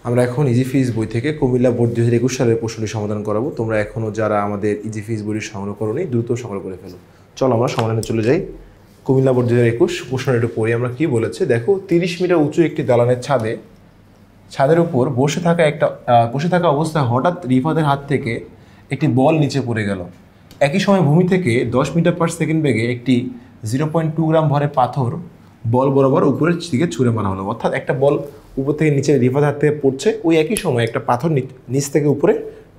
আমরা এখন ইজি ফিজ বই থেকে কুমিল্লা বোর্ড 2021 সালের প্রশ্নটি সমাধান করাবো। তোমরা এখনও যারা আমাদের ইজি ফিজ বইটি সংগ্রহ করোনি দ্রুত সংগ্রহ করে ফেলো। চলো আমরা সমাধানে চলে যাই। কুমিল্লা বোর্ড 2021 প্রশ্নটা একটু পড়ি আমরা। কি বলেছে দেখো, 30 মিটার উঁচু একটি দালানের ছাদের উপর বসে থাকা অবস্থায় হঠাৎ রিফাতের হাত থেকে একটি বল নিচে পড়ে গেল। একই সময় ভূমি থেকে 10 মিটার পার সেকেন্ড বেগে একটি 0.2 গ্রাম ভরের পাথর বল বরাবর উপরের দিকে ছুঁড়ে মারা হলো। অর্থাৎ একটা বল উপর থেকে নিচে রিফাতের হাত থেকে পড়ছে, ওই একই সময় একটা পাথর নিচ থেকে উপরে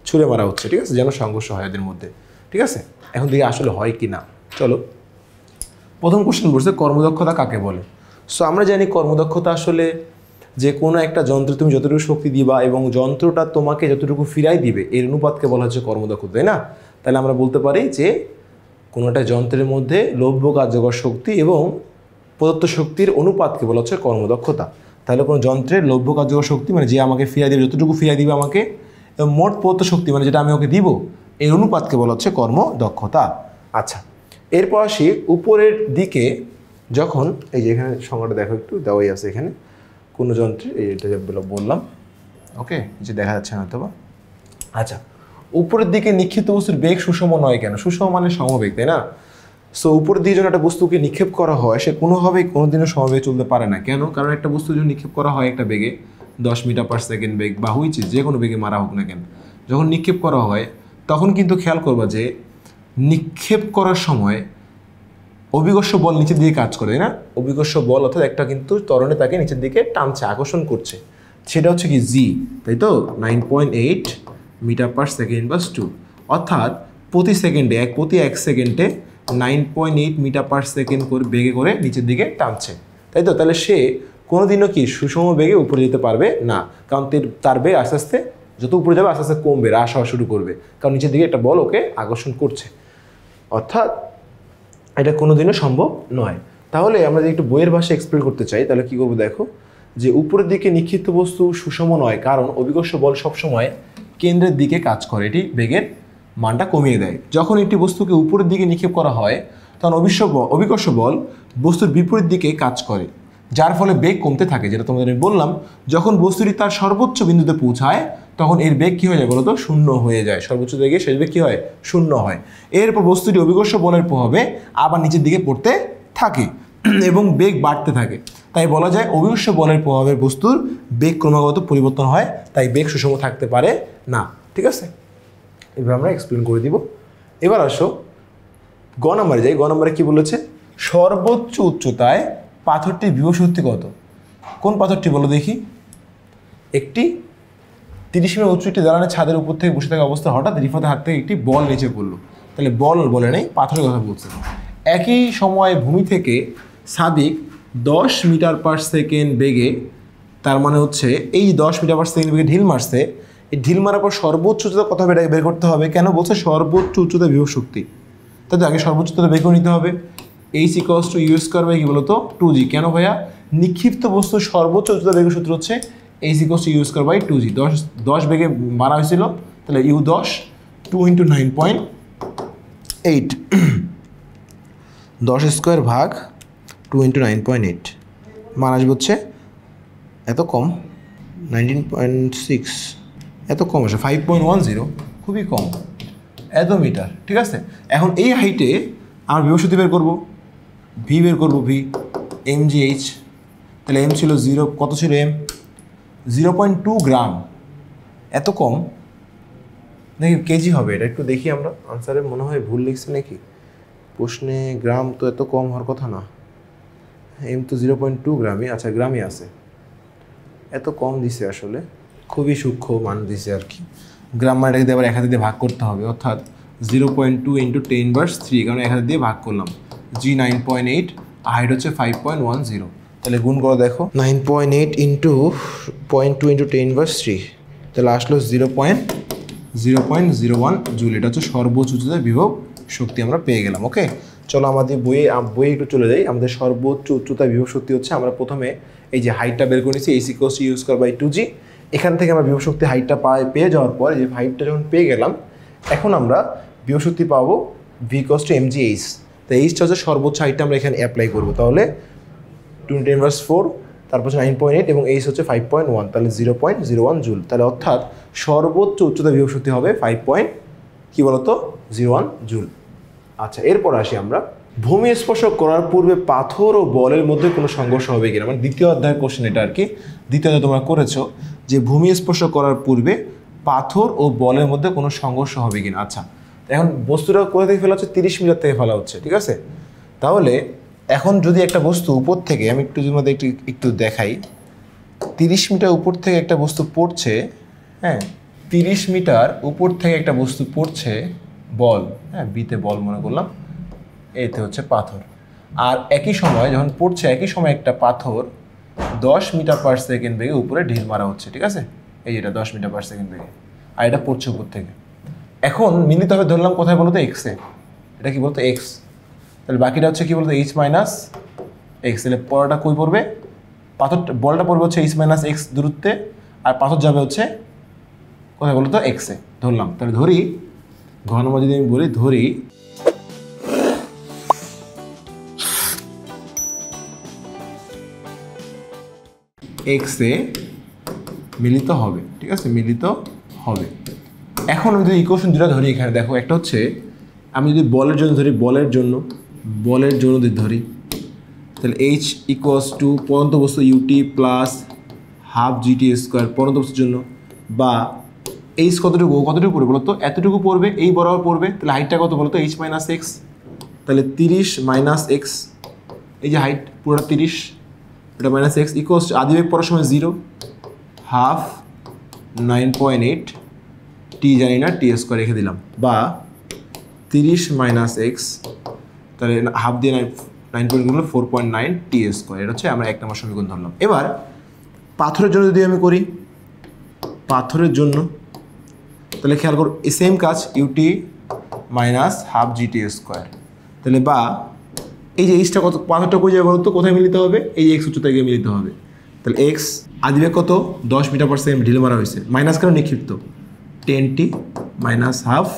ছুঁড়ে মারা হচ্ছে। ঠিক আছে, যেন সংঘর্ষ হয় এদের মধ্যে। ঠিক আছে, এখন দিকে আসলে হয় কি না চলো। প্রথম কোশ্চেন বলছে কর্মদক্ষতা কাকে বলে। সো আমরা জানি কর্মদক্ষতা আসলে যে কোনো একটা যন্ত্রে তুমি যতটুকু শক্তি দিবা এবং যন্ত্রটা তোমাকে যতটুকু ফিরাই দিবে এর অনুপাতকে বলা হচ্ছে কর্মদক্ষতা, তাই না? তাহলে আমরা বলতে পারি যে কোনো একটা যন্ত্রের মধ্যে লভ্য কার্যকর শক্তি এবং প্রদত্ত শক্তির অনুপাতকে বলা হচ্ছে কর্মদক্ষতা। তাহলে কোনো যন্ত্রের লভ্য কার্যকর শক্তি মানে যে আমাকে ফিরাই দেবে, যতটুকু ফিরাই দিবে আমাকে, এবং মোট প্রদত্ত শক্তি মানে যেটা আমি ওকে দিব, এর অনুপাতকে বলা হচ্ছে কর্মদক্ষতা। আচ্ছা, এরপর আসি উপরের দিকে। যখন এই যে এখানে সংখ্যাটা দেখো, একটু দেওয়াই আছে এখানে কোনো যন্ত্রে, এইটা বললাম, ওকে, যে দেখা যাচ্ছে না অথবা। আচ্ছা, উপরের দিকে নিক্ষিপ্ত বস্তুর বেগ সুষম নয় কেন? সুষম মানে সমবেগ, তাই না? সো উপরের দিকে যখন একটা বস্তুকে নিক্ষেপ করা হয় সে কোনোভাবেই কোনোদিনও সমবেগে চলতে পারে না। কেন? কারণ একটা বস্তু যখন নিক্ষেপ করা হয় একটা বেগে 10 মিটার পার সেকেন্ড বেগ বা হুইচে যে কোনো বেগে মারা হোক না কেন, যখন নিক্ষেপ করা হয় তখন কিন্তু খেয়াল করবা যে নিক্ষেপ করার সময় অভিকর্ষ বল নিচের দিকে কাজ করে, না? অভিকর্ষ বল অর্থাৎ একটা কিন্তু ত্বরণে তাকে নিচের দিকে টানছে, আকর্ষণ করছে, সেটা হচ্ছে কি জি, তাই তো? 9.8 মিটার পার সেকেন্ড বাস 2, অর্থাৎ প্রতি এক সেকেন্ডে 9.8 মিটার পার সেকেন্ড করে বেগে করে নিচের দিকে টানছে, তাই তো? তাহলে সে কোনোদিনও কি সুষম বেগে উপরে যেতে পারবে না, কারণ তার বেগ আস্তে আস্তে যত উপরে যাবে আস্তে আস্তে কমবে, হ্রাস হওয়া শুরু করবে, কারণ নিচের দিকে একটা বল ওকে আকর্ষণ করছে। অর্থাৎ এটা কোনোদিনও সম্ভব নয়। তাহলে আমরা যদি একটু বইয়ের ভাষায় এক্সপ্লেন করতে চাই তাহলে কী করবো দেখো, যে উপরের দিকে নিক্ষিপ্ত বস্তু সুষম নয় কারণ অভিকর্ষ বল সবসময় কেন্দ্রের দিকে কাজ করে, এটি বেগের মানটা কমিয়ে দেয়। যখন একটি বস্তুকে উপরের দিকে নিক্ষেপ করা হয় তখন অভিকর্ষ বল বস্তুর বিপরীত দিকে কাজ করে, যার ফলে বেগ কমতে থাকে। যেটা তোমাদের আমি বললাম, যখন বস্তুটি তার সর্বোচ্চ বিন্দুতে পৌঁছায় তখন এর বেগ কী হয়ে যায় বলো তো? শূন্য হয়ে যায়। সর্বোচ্চ বেগে শেষ বেগ কী হয়? শূন্য হয়। এরপর বস্তুটি অভিকর্ষ বলের প্রভাবে আবার নিচের দিকে পড়তে থাকে এবং বেগ বাড়তে থাকে। তাই বলা যায় অভিকর্ষ বলের প্রভাবে বস্তুর বেগ ক্রমাগত পরিবর্তন হয়, তাই বেগ সুষম থাকতে পারে না। ঠিক আছে, এবার আমরা এক্সপ্লেন করে দিব। এবার আসো গ নম্বরে যাই। গ নম্বরে কী বলেছে? সর্বোচ্চ উচ্চতায় পাথরটির বিভব শক্তি কত? কোন পাথরটি বলো দেখি? একটি 30 মিটার উঁচু একটি দালানের ছাদের উপর থেকে বসে থাকা অবস্থায় হঠাৎ রিফাতের হাত থেকে একটি বল নিচে পড়লো। তাহলে বল বলে নেই, পাথরের কথা বলছে। একই সময়ে ভূমি থেকে সাদিক 10 মিটার পার সেকেন্ড বেগে, তার মানে হচ্ছে এই 10 মিটার পার সেকেন্ড বেগে ঢিল মারছে। এই ঢিল মারার পর সর্বোচ্চ উচ্চতা কত হবে এটা বের করতে হবে। কেন বলছে? সর্বোচ্চ উচ্চতা বিভব শক্তি, তাই তো আগে সর্বোচ্চ উচ্চতা বের করে নিতে হবে। H = u² বাই কি বলতো 2g। কেন ভাইয়া? নিক্ষিপ্ত বস্তুর সর্বোচ্চ উচ্চতা বেগের সূত্র হচ্ছে H = u² বাই 2g। 10 বেগে মারা হয়েছিল, তাহলে u10 2 × 9.8 10² ভাগ 2 × 9.8 মান আসবে হচ্ছে এত কম 19.6, এত কম আসে 5.10, খুবই কম, এত মিটার। ঠিক আছে, এখন এই হাইটে আমরা বিভব শক্তি বের করবো, ভি বের করবো, ভি mgh। তাহলে এম ছিল 0, কত ছিল এম? 0.2 গ্রাম, এত কম। দেখি কেজি হবে এটা, একটু দেখি আমরা আনসারে। মনে হয় ভুল লিখছে নাকি প্রশ্নে, গ্রাম তো এত কম হওয়ার কথা না। এম তো 0.2 গ্রামই, আচ্ছা গ্রামই আছে, এত কম দিছে আসলে, খুবই সূক্ষ্ম মান দিছে আর কি। গ্রাম মানটাকে দিয়ে আবার 1 দিয়ে ভাগ করতে হবে, অর্থাৎ 0.2 × 10⁻³ কারণ 1 দিয়ে ভাগ করলাম। g 9.8, হাইট হচ্ছে 5.10, তাহলে গুণ করে দেখো 9.8 × 0.2 × 10⁻³, তাহলে আসলো 0.01 জুল। এটা হচ্ছে সর্বোচ্চ উচ্চতায় বিভব শক্তি আমরা পেয়ে গেলাম। ওকে, চলো আমাদের বইয়ে একটু চলে যাই। আমাদের সর্বোচ্চ উচ্চতায় বিভব শক্তি হচ্ছে, আমরা প্রথমে এই যে হাইটটা বের করে নিয়েছি H = u² বাই 2g। এখান থেকে আমরা বিভব শক্তি হাইটটা পেয়ে যাওয়ার পর যে হাইটটা যখন পেয়ে গেলাম, এখন আমরা বিভব শক্তি পাবো v = mgh। তো এইচটা হচ্ছে সর্বোচ্চ হাইটটা আমরা এখানে অ্যাপ্লাই করবো। তাহলে 2 × 10⁻⁴, তারপর হচ্ছে 9.8 এবং এইচ হচ্ছে 5.1, তাহলে 0.01 জুল। তাহলে অর্থাৎ সর্বোচ্চ উচ্চতা বিভব শক্তি হবে 5.01 জুল। আচ্ছা, এরপর আসি আমরা ভূমি স্পর্শ করার পূর্বে পাথর ও বলের মধ্যে কোনো সংঘর্ষ হবে কিনা, মানে দ্বিতীয় অধ্যায়ের কোশ্চেন এটা আর কি। দ্বিতীয় অধ্যায় তোমরা করেছো যে ভূমি স্পর্শ করার পূর্বে পাথর ও বলের মধ্যে কোনো সংঘর্ষ হবে কিনা। আচ্ছা, এখন বস্তুটা কোথা থেকে ফেলা হচ্ছে, 30 মিটার থেকে ফেলা হচ্ছে, ঠিক আছে। তাহলে এখন যদি একটা বস্তু উপর থেকে, আমি একটু যদি মধ্যে একটু দেখাই, 30 মিটার উপর থেকে একটা বস্তু পড়ছে, হ্যাঁ 30 মিটার উপর থেকে একটা বস্তু পড়ছে, বল, হ্যাঁ বিতে বল মনে করলাম, এতে হচ্ছে পাথর। আর একই সময় যখন পড়ছে একই সময় একটা পাথর 10 মিটার পার সেকেন্ড বেগে উপরে ঢিল মারা হচ্ছে, ঠিক আছে। এই এটা 10 মিটার পার সেকেন্ড বেগে, আর এটা পড়ছে উপর থেকে। এখন মিলিত হবে ধরলাম কোথায় বলতো, এক্সে। এটা কি বলতো, এক্স। তাহলে বাকিটা হচ্ছে কি বলতো, এইচ মাইনাস এক্স। তাহলে পড়াটা কই পড়বে, বলটা পড়বে হচ্ছে এইচ মাইনাস এক্স দূরত্বে, আর পাথর যাবে হচ্ছে কোথায় বলতো, এক্সে ধরলাম। তাহলে ধরি ঘ নম্বর যদি আমি বলি, ধরি এক্সে মিলিত হবে, ঠিক আছে, মিলিত হবে। এখন আমি যদি ইকুয়েশন দুটো ধরি, এখানে দেখো একটা হচ্ছে আমি যদি বলের জন্য ধরি, বলের জন্য যদি ধরি, তাহলে এইচ ইকুয়ালস টু পরন্ত বস্তু u t plus half g t square পরন্ত বস্তুর জন্য, বা এইচ কতটুকু পড়বে বলতো, এতটুকু পড়বে, এই বরাবর পড়বে। তাহলে হাইটটা কত বলতো, এইচ মাইনাস এক্স। তাহলে 30 মাইনাস এক্স, এই যে হাইট পুরোটা 30, এটা মাইনাস এক্স ইকুয়ালস আদিবেগ পড়ার সময় 0, হাফ 9.8 টি জানি না, টি স্কোয়ার রেখে দিলাম, বা 30 মাইনাস এক্স, তাহলে হাফ দিয়ে 9.8 4.9 টি স্কোয়ার। এটা হচ্ছে আমরা 1 নম্বর সমীকরণ ধরলাম। এবার পাথরের জন্য যদি আমি করি, পাথরের জন্য তাহলে খেয়াল করো এই সেম কাজ, u t minus half g t square. তাহলে বা এই যে এইচটা কত, পাথরটা কই যাবে বলতো, কোথায় মিলিত হবে, এই এক্স উচ্চতায় গিয়ে মিলিত হবে। তাহলে এক্স আদিবেগ কত, 10 মিটার পার সেকেন্ড ঢিল মারা হয়েছে, মাইনাস কেন নিক্ষিপ্ত, 10t মাইনাস হাফ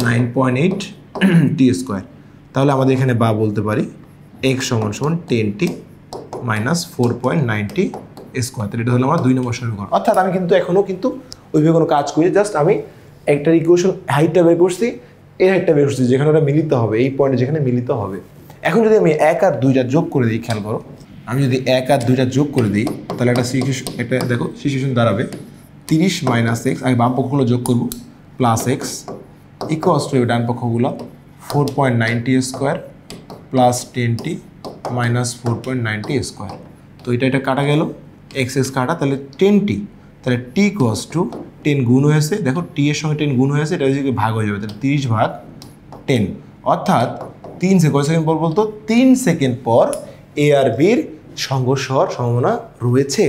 9.8 টি স্কোয়ার। তাহলে আমাদের এখানে বা বলতে পারি এক্স সমান 10t মাইনাস 4.9 টি স্কোয়ার। তাহলে এটা হলো আমার 2 নম্বর সমীকরণ। অর্থাৎ আমি কিন্তু এখনও কিন্তু ওইভাবে কোনো কাজ করি, জাস্ট আমি একটা ইকুয়েশন হাইটটা বের করছি, এই হাইটটা বের করছি যেখানে ওটা মিলিত হবে, এই পয়েন্টে যেখানে মিলিত হবে। এখন যদি আমি 1 আর 2টা যোগ করে দিই, খেয়াল করো, আমি যদি 1 আর 2টা যোগ করে দিই, তাহলে একটা দেখো সিচুয়েশন দাঁড়াবে 30 মাইনাস এক্স, আমি বাম পক্ষগুলো যোগ করবো, প্লাস এক্স ইকুয়ালস টু ডান পক্ষগুলো 4.9 t square plus 10t minus 4.9 t square. তো এটা কাটা গেল, এক্স কাটা, তাহলে 10t, তাহলে t ইকুয়ালস টু 10 গুণ হয়েছে, দেখো টি এর সঙ্গে 10 গুণ হয়েছে, এটা যদি ভাগ হয়ে যাবে, তাহলে 30 ভাগ 10, অর্থাৎ 3 সেকেন্ড পর বলতো 3 সেকেন্ড পর এ আর বির সংঘর্ষ হওয়ার সম্ভাবনা রয়েছে।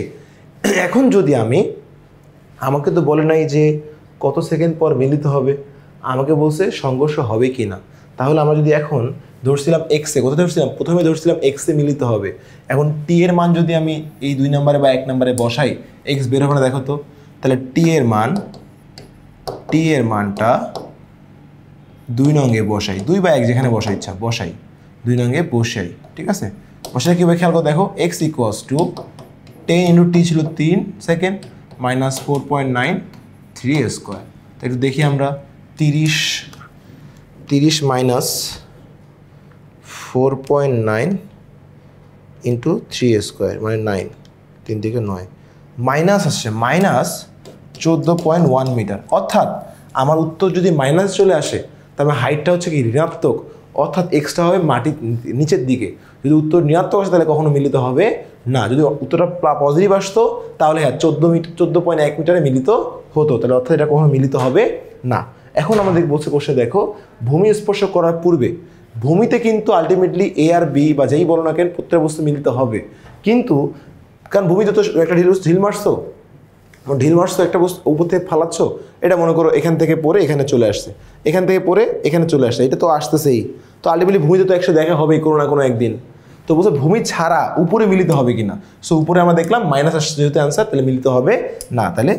এখন যদি আমাকে তো বলে নাই যে কত সেকেন্ড পর মিলিত হবে, আমাকে বলছে সংঘর্ষ হবে কি না। তাহলে আমরা যদি এখন ধরছিলাম এক্সে, কোথায় ধরছিলাম, প্রথমে ধরছিলাম এক্সে মিলিত হবে। এখন টি এর মান যদি আমি এই 2 নম্বরে বা 1 নম্বরে বসাই, এক্স বের হবে না দেখো তো, তাহলে টি এর মানটা 2 নঙ্গে বসাই, 2 বা 1 যেখানে বসাই ইচ্ছা বসাই, 2 নঙ্গে বসাই, ঠিক আছে। বসাই কীভাবে খেয়াল করো, দেখো x equals two 10 into T ছিল 3 সেকেন্ড মাইনাস 4.9 3 স্কোয়ার। তো একটু দেখি আমরা, 30 মাইনাস 4.9 ইন্টু 3 স্কোয়ার মানে 9, 3 থেকে 9, মাইনাস আসছে মাইনাস 14.1 মিটার। অর্থাৎ আমার উত্তর যদি মাইনাস চলে আসে, তাহলে হাইটটা হচ্ছে কি ঋণাত্মক, অর্থাৎ এক্সটা হবে মাটির নিচের দিকে। যদি উত্তর ঋণাত্মক আসে তাহলে কখনো মিলিত হবে না, যদি উত্তরটা পজিটিভ আসতো তাহলে হ্যাঁ 14.1 মিটারে মিলিত হতো, তাহলে অর্থাৎ এটা কখনো মিলিত হবে না। এখন আমাদের বলছে কোশ্চেন দেখো, ভূমি স্পর্শ করার পূর্বে ভূমিতে কিন্তু আলটিমেটলি এ আর বি বা যেই বলো না কেন প্রত্যেক বস্তু মিলিত হবে, কিন্তু কারণ ভূমিতে তো একটা ঢিল মারছো একটা বস্তু উপর থেকে ফালাচ্ছ, এটা মনে করো এখান থেকে পড়ে এখানে চলে আসছে, এখান থেকে পড়ে এখানে চলে আসছে, এটা তো আসতেছেই, তো আলটিমেটলি ভূমিতে তো একসাথে দেখা হবেই কোনো না কোনো একদিন। তো বলছে ভূমি ছাড়া উপরে মিলিত হবে কিনা, সো উপরে আমরা দেখলাম মাইনাস আসছে যেহেতু অ্যান্সার, তাহলে মিলিত হবে না, তাহলে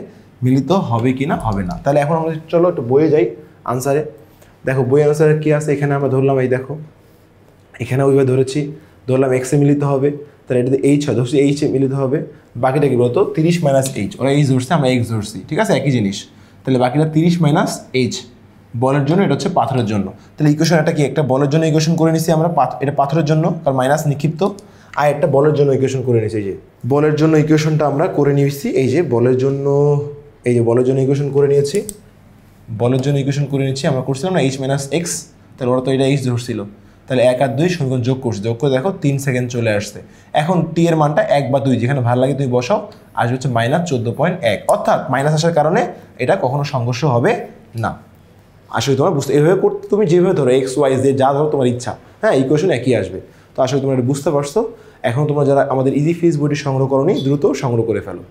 মিলিত হবে কি না, হবে না। তাহলে এখন আমরা চলো একটু বইয়ে যাই আনসারে। দেখো বই আনসারে কী আছে, এখানে আমরা ধরলাম, এই দেখো এখানে ওইভাবে ধরেছি ধরলাম এক্সে মিলিত হবে, তাহলে এটাতে এইচ হয়, ধরছি এইচে মিলিত হবে, বাকিটা কি বলতো 30 মাইনাস এইচ, ওরা এইচ ধরছে আমরা এক্স ধরছি, ঠিক আছে একই জিনিস, তাহলে বাকিটা 30 মাইনাস এইচ বলের জন্য, এটা হচ্ছে পাথরের জন্য। তাহলে ইকুয়েশন একটা কি, একটা বলের জন্য ইকুয়েশন করে নিছি আমরা, এটা পাথরের জন্য কারণ মাইনাস নিক্ষিপ্ত, আর একটা বলের জন্য ইকুয়েশন করে নিছি, এই যে বলের জন্য ইকুয়েশনটা আমরা করে নিয়েছি, এই যে বলের জন্য, এই যে বলের জন্য ইকুয়েশন করে নিয়েছি, বলের জন্য ইকুয়েশন করে নিচ্ছি আমরা, করছিলাম না এইচ মাইনাস এক্স, তাহলে ওরা তো এটা এইচ ধরছিল, তাহলে 1 আর 2 সমীকরণ যোগ করছি, যোগ করে দেখো 3 সেকেন্ড চলে আসছে। এখন টি এর মানটা 1 বা 2 যেখানে ভালো লাগে তুমি বসাও, আসবে হচ্ছে মাইনাস 14.1, অর্থাৎ মাইনাস আসার কারণে এটা কখনো সংঘর্ষ হবে না। আসলে তোমার বুঝতে, এভাবে করতে তুমি যেভাবে ধরো এক্স ওয়াই জেড যা ধরো তোমার ইচ্ছা, হ্যাঁ ইকুয়েশন একই আসবে। তো আসলে তোমরা এটা বুঝতে পারছো। এখন তোমরা যারা আমাদের ইজি ফিজ বইটি সংগ্রহ করোনি দ্রুত সংগ্রহ করে ফেলো।